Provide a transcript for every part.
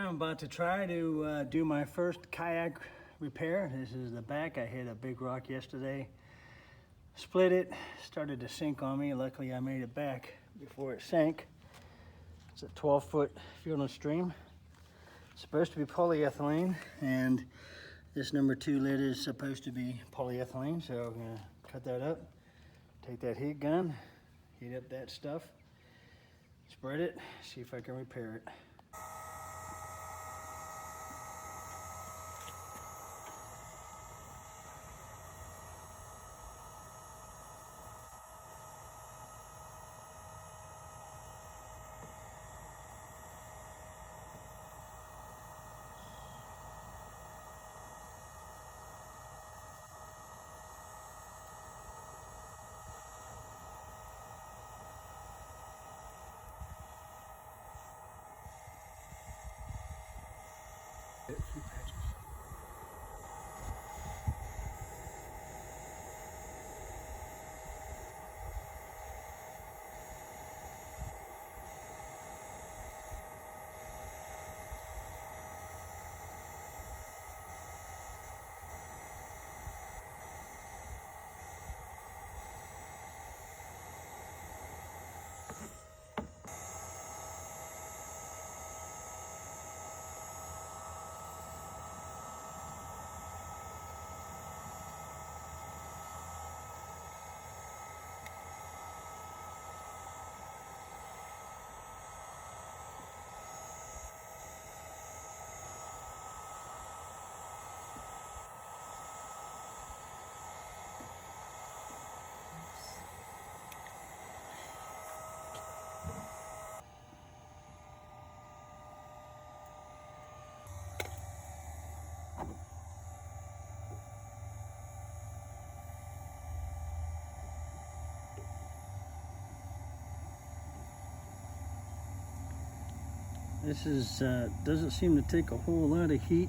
I'm about to try to do my first kayak repair. This is the back. I hit a big rock yesterday, split it, started to sink on me. Luckily I made it back before it sank. It's a 12-foot Field and Stream. It's supposed to be polyethylene, and this number 2 lid is supposed to be polyethylene, so I'm gonna cut that up, take that heat gun, heat up that stuff, spread it, see if I can repair it. A few patches. This is doesn't seem to take a whole lot of heat.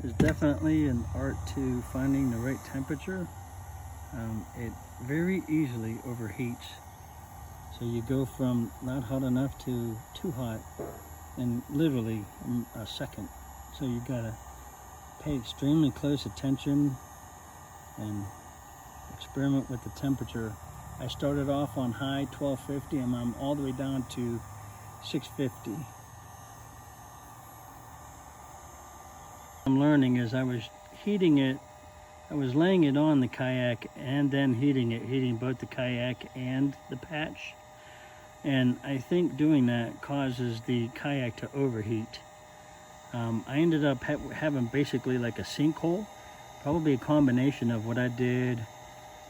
There's definitely an art to finding the right temperature. It very easily overheats. So you go from not hot enough to too hot in literally a second. So you gotta pay extremely close attention and experiment with the temperature. I started off on high 1250 and I'm all the way down to 650. I'm learning is I was heating it, I was laying it on the kayak and then heating it, heating both the kayak and the patch. And I think doing that causes the kayak to overheat. I ended up having basically like a sinkhole, probably a combination of what I did,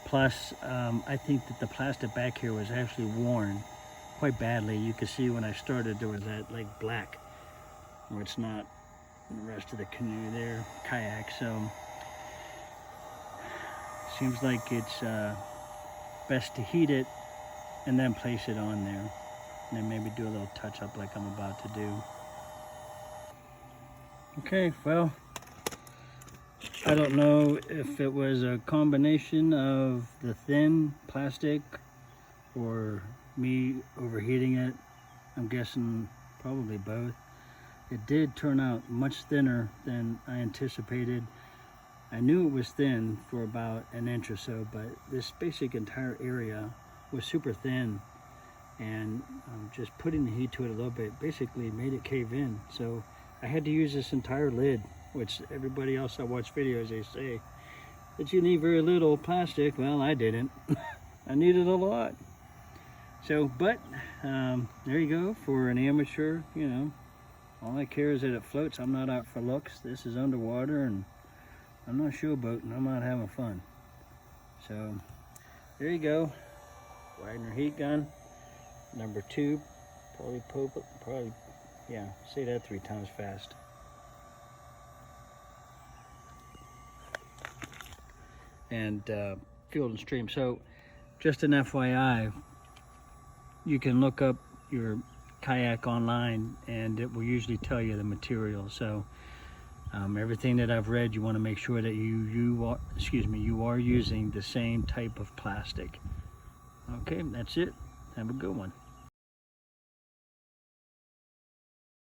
plus I think that the plastic back here was actually worn quite badly. You can see when I started there was that like black where it's not in the rest of the canoe there, kayak. So seems like it's best to heat it and then place it on there, and then maybe do a little touch up like I'm about to do. Okay, well, I don't know if it was a combination of the thin plastic or me overheating it. I'm guessing probably both. It did turn out much thinner than I anticipated. I knew it was thin for about an inch or so, but this basic entire area was super thin, and just putting the heat to it a little bit basically made it cave in. So I had to use this entire lid, which everybody else I watch videos, they say that you need very little plastic. Well, I didn't. I needed a lot. So, but there you go. For an amateur, you know, all I care is that it floats. I'm not out for looks. This is underwater, and I'm not showboating. I'm out having fun. So there you go. Wagner heat gun, number 2. Probably, yeah, say that 3 times fast. And Field and Stream. So just an FYI, you can look up your kayak online and it will usually tell you the material. So everything that I've read, you want to make sure that you are using the same type of plastic. Okay, that's it. Have a good one.